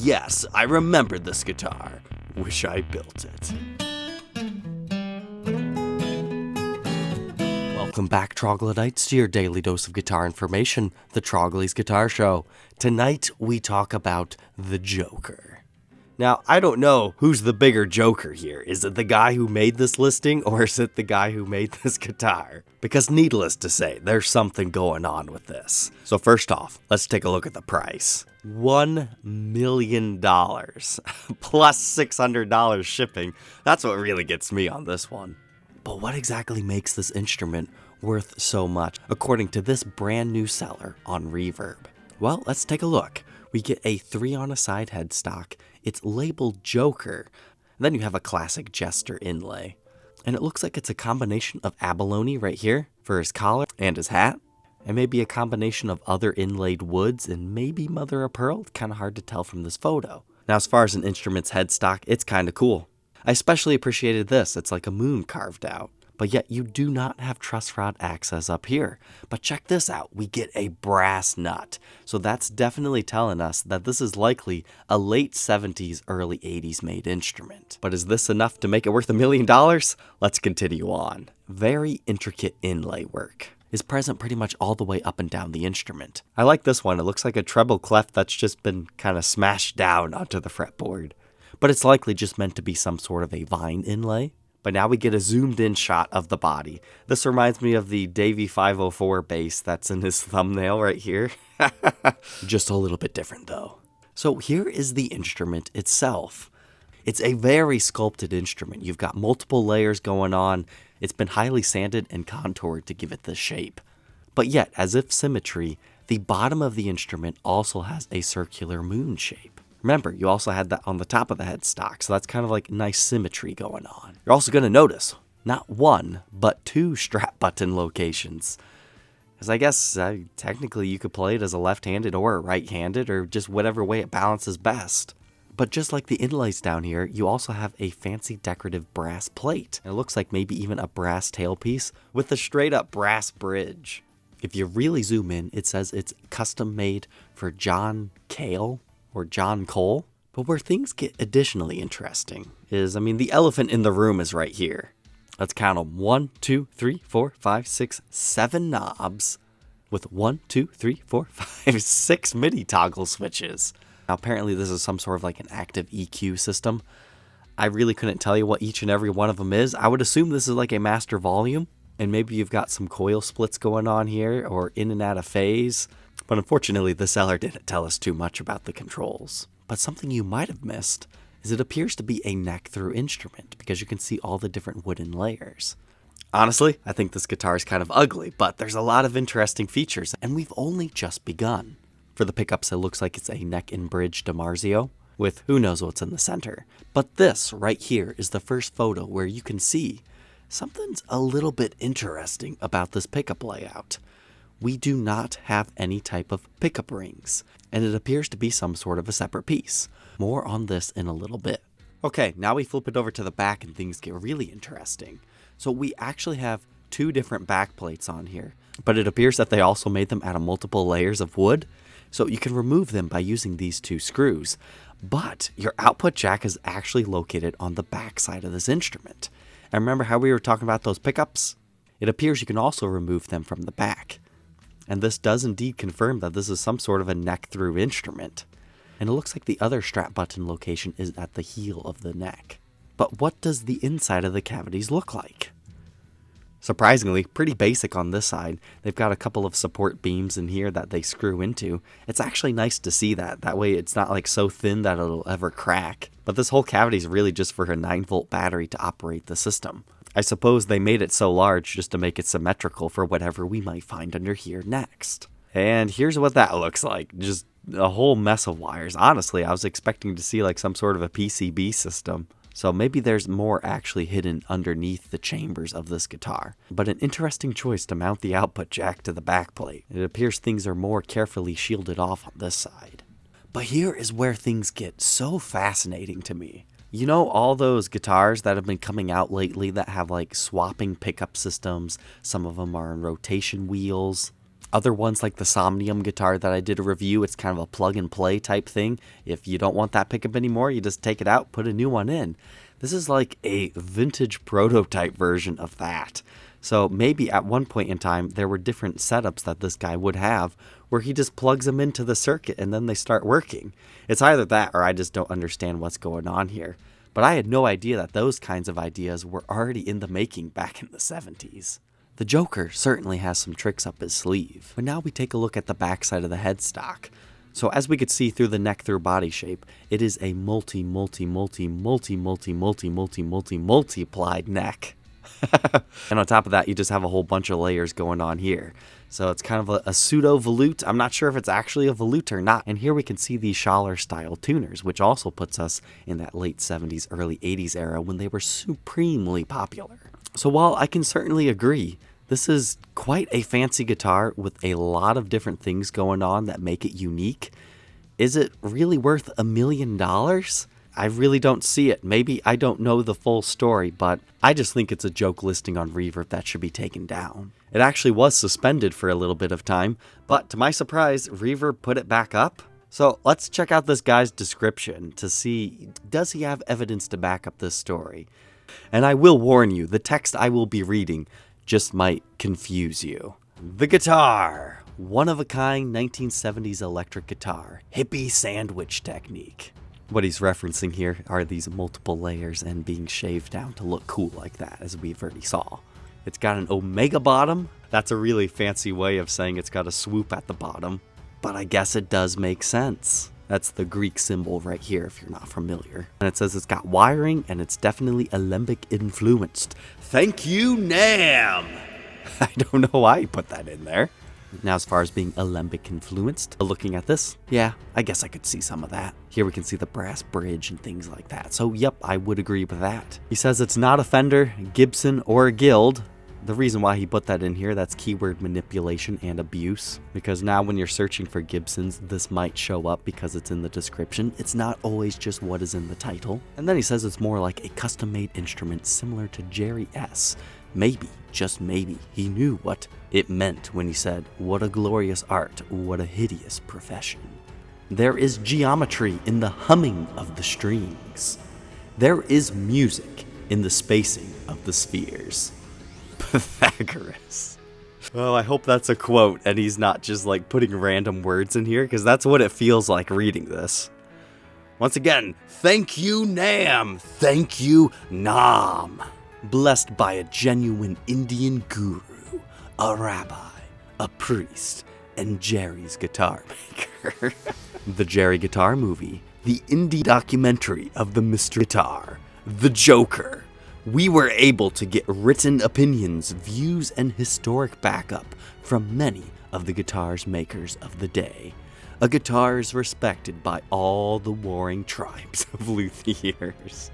Yes, I remember this guitar. Wish I built it. Welcome back, troglodytes, to your daily dose of guitar information, the Trogly's Guitar Show. Tonight, we talk about the Joker. Now, I don't know who's the bigger joker here. Is it the guy who made this listing, or is it the guy who made this guitar? Because needless to say, there's something going on with this. So first off, let's take a look at the price. $1 million plus $600 shipping. That's what really gets me on this one. But what exactly makes this instrument worth so much, according to this brand new seller on Reverb? Well, let's take a look. We get a 3-on-a-side headstock. It's labeled Joker. And then you have a classic Jester inlay. And it looks like it's a combination of abalone right here for his collar and his hat. And maybe a combination of other inlaid woods and maybe mother of pearl. It's kind of hard to tell from this photo. Now, as far as an instrument's headstock, it's kind of cool. I especially appreciated this. It's like a moon carved out. But yet you do not have truss rod access up here. But check this out, we get a brass nut. So that's definitely telling us that this is likely a late 70s, early 80s made instrument. But is this enough to make it worth $1 million? Let's continue on. Very intricate inlay work is present pretty much all the way up and down the instrument. I like this one, it looks like a treble clef that's just been kind of smashed down onto the fretboard. But it's likely just meant to be some sort of a vine inlay. But now we get a zoomed in shot of the body. This reminds me of the Davey 504 bass that's in his thumbnail right here. Just a little bit different though. So here is the instrument itself. It's a very sculpted instrument. You've got multiple layers going on. It's been highly sanded and contoured to give it this shape. But yet, as if symmetry, the bottom of the instrument also has a circular moon shape. Remember, you also had that on the top of the headstock, so that's kind of like nice symmetry going on. You're also going to notice, not one, but 2 strap button locations. Because I guess technically you could play it as a left-handed or a right-handed, or just whatever way it balances best. But just like the inlays down here, you also have a fancy decorative brass plate. It looks like maybe even a brass tailpiece with a straight-up brass bridge. If you really zoom in, it says it's custom made for John Cale. Or John Cole. But where things get additionally interesting is, the elephant in the room is right here. Let's count them. 1, 2, 3, 4, 5, 6, 7 knobs with 1, 2, 3, 4, 5, 6 MIDI toggle switches. Now apparently this is some sort of like an active EQ system. I really couldn't tell you what each and every one of them is. I would assume this is like a master volume, and maybe you've got some coil splits going on here or in and out of phase. But unfortunately, the seller didn't tell us too much about the controls. But something you might have missed is it appears to be a neck-through instrument because you can see all the different wooden layers. Honestly, I think this guitar is kind of ugly, but there's a lot of interesting features, and we've only just begun. For the pickups, it looks like it's a neck and bridge DiMarzio, with who knows what's in the center. But this right here is the first photo where you can see something's a little bit interesting about this pickup layout. We do not have any type of pickup rings, and it appears to be some sort of a separate piece. More on this in a little bit. Okay, now we flip it over to the back and things get really interesting. So we actually have 2 different back plates on here, but it appears that they also made them out of multiple layers of wood, so you can remove them by using these 2 screws. But your output jack is actually located on the back side of this instrument. And remember how we were talking about those pickups? It appears you can also remove them from the back. And this does indeed confirm that this is some sort of a neck-through instrument. And it looks like the other strap button location is at the heel of the neck. But what does the inside of the cavities look like? Surprisingly, pretty basic on this side. They've got a couple of support beams in here that they screw into. It's actually nice to see that. That way it's not like so thin that it'll ever crack. But this whole cavity is really just for a 9-volt battery to operate the system. I suppose they made it so large just to make it symmetrical for whatever we might find under here next. And here's what that looks like. Just a whole mess of wires. Honestly, I was expecting to see like some sort of a PCB system. So maybe there's more actually hidden underneath the chambers of this guitar. But an interesting choice to mount the output jack to the backplate. It appears things are more carefully shielded off on this side. But here is where things get so fascinating to me. You know all those guitars that have been coming out lately that have like swapping pickup systems? Some of them are on rotation wheels. Other ones like the Somnium guitar that I did a review, it's kind of a plug and play type thing. If you don't want that pickup anymore, you just take it out, put a new one in. This is like a vintage prototype version of that. So maybe at one point in time, there were different setups that this guy would have where he just plugs them into the circuit and then they start working. It's either that or I just don't understand what's going on here. But I had no idea that those kinds of ideas were already in the making back in the 70s. The Joker certainly has some tricks up his sleeve. But now we take a look at the backside of the headstock. So as we could see through the neck through body shape, it is a multiplied neck. And on top of that, you just have a whole bunch of layers going on here. So it's kind of a pseudo volute. I'm not sure if it's actually a volute or not. And here we can see these Schaller style tuners, which also puts us in that late 70s, early 80s era when they were supremely popular. So while I can certainly agree, this is quite a fancy guitar with a lot of different things going on that make it unique. Is it really worth $1 million? I really don't see it. Maybe I don't know the full story, but I just think it's a joke listing on Reverb that should be taken down. It actually was suspended for a little bit of time, but to my surprise, Reverb put it back up. So let's check out this guy's description to see, does he have evidence to back up this story? And I will warn you, the text I will be reading just might confuse you. The guitar. One-of-a-kind 1970s electric guitar. Hippie sandwich technique. What he's referencing here are these multiple layers and being shaved down to look cool like that, as we've already saw. It's got an omega bottom. That's a really fancy way of saying it's got a swoop at the bottom. But I guess it does make sense. That's the Greek symbol right here if you're not familiar. And it says it's got wiring and it's definitely alembic influenced. Thank you, Nam! I don't know why he put that in there. Now as far as being alembic influenced, looking at this, yeah, I guess I could see some of that. Here we can see the brass bridge and things like that. So yep, I would agree with that. He says it's not a Fender, Gibson, or a Guild. The reason why he put that in here, that's keyword manipulation and abuse. Because now when you're searching for Gibsons, this might show up because it's in the description. It's not always just what is in the title. And then he says it's more like a custom-made instrument similar to Jerry S. Maybe, just maybe, he knew what it meant when he said, "What a glorious art, what a hideous profession." There is geometry in the humming of the strings. There is music in the spacing of the spheres. Pythagoras. Well, I hope that's a quote and he's not just like putting random words in here, because that's what it feels like reading this. Once again, thank you, Nam. Thank you, Nam. Blessed by a genuine Indian guru, a rabbi, a priest, and Jerry's guitar maker. The Jerry Guitar Movie, the indie documentary of the Mr. Guitar, the Joker. We were able to get written opinions, views, and historic backup from many of the guitar's makers of the day. A guitar is respected by all the warring tribes of luthiers.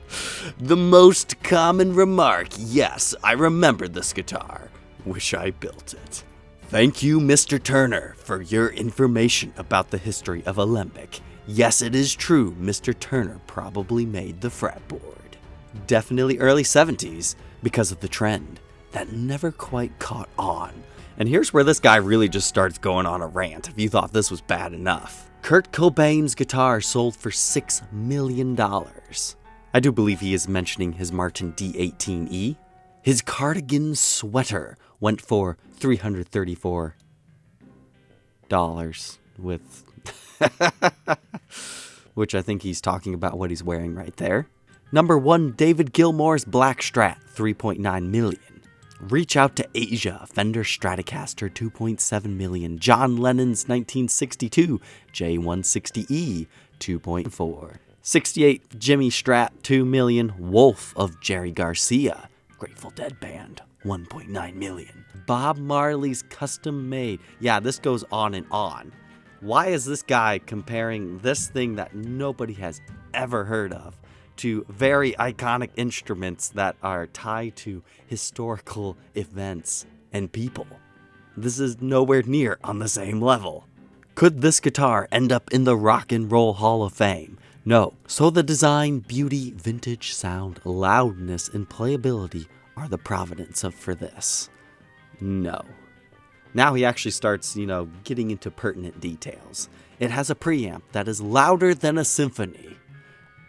The most common remark, yes, I remember this guitar. Wish I built it. Thank you, Mr. Turner, for your information about the history of alembic. Yes, it is true, Mr. Turner probably made the fretboard. Definitely early 70s, because of the trend that never quite caught on. And here's where this guy really just starts going on a rant if you thought this was bad enough. Kurt Cobain's guitar sold for $6 million. I do believe he is mentioning his Martin D18E. His cardigan sweater went for $334 with which I think he's talking about what he's wearing right there. Number 1, David Gilmour's Black Strat, $3.9 million. Reach Out to Asia, Fender Stratocaster, $2.7 million. John Lennon's 1962 J160E, $2.4. 68 Jimmy Strat, $2 million. Wolf of Jerry Garcia, Grateful Dead band, $1.9 million. Bob Marley's custom made. Yeah, this goes on and on. Why is this guy comparing this thing that nobody has ever heard of to very iconic instruments that are tied to historical events and people? This is nowhere near on the same level. Could this guitar end up in the Rock and Roll Hall of Fame? No. So the design, beauty, vintage sound, loudness, and playability are the provenance for this? No. Now he actually starts, getting into pertinent details. It has a preamp that is louder than a symphony.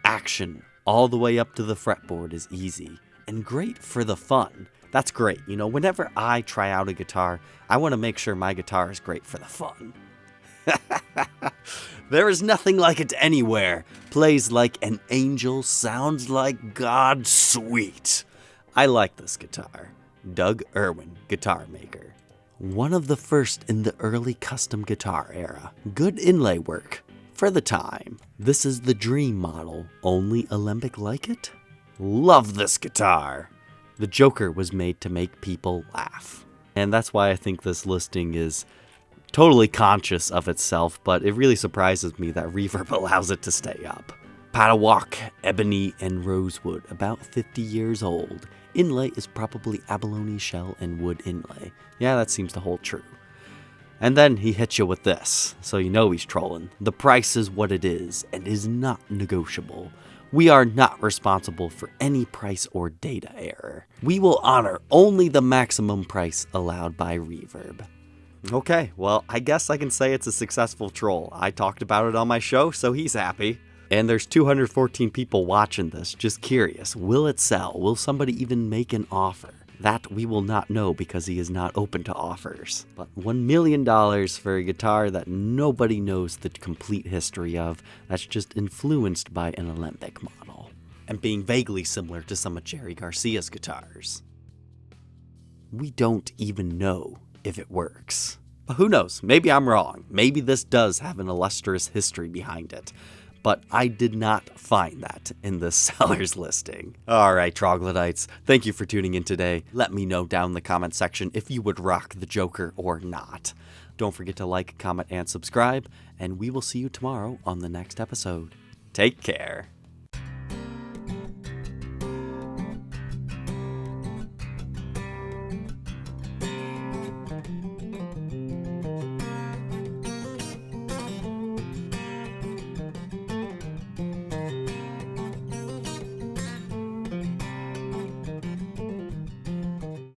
Action all the way up to the fretboard is easy and great for the fun. That's great. Whenever I try out a guitar, I want to make sure my guitar is great for the fun. There is nothing like it anywhere. Plays like an angel, sounds like God, sweet. I like this guitar. Doug Irwin, guitar maker. One of the first in the early custom guitar era. Good inlay work for the time. This is the dream model. Only Alembic like it? Love this guitar. The Joker was made to make people laugh. And that's why I think this listing is totally conscious of itself, but it really surprises me that Reverb allows it to stay up. Padawak, ebony, and rosewood, about 50 years old. Inlay is probably abalone shell and wood inlay. Yeah, that seems to hold true. And then he hits you with this, so you know he's trolling. The price is what it is, and is not negotiable. We are not responsible for any price or data error. We will honor only the maximum price allowed by Reverb. Okay, well, I guess I can say it's a successful troll. I talked about it on my show, so he's happy. And there's 214 people watching this, just curious. Will it sell? Will somebody even make an offer? That we will not know because he is not open to offers. But $1 million for a guitar that nobody knows the complete history of, that's just influenced by an Alembic model. And being vaguely similar to some of Jerry Garcia's guitars. We don't even know if it works. But who knows? Maybe I'm wrong. Maybe this does have an illustrious history behind it. But I did not find that in the seller's listing. Alright, troglodytes, thank you for tuning in today. Let me know down in the comment section if you would rock the Joker or not. Don't forget to like, comment, and subscribe, and we will see you tomorrow on the next episode. Take care.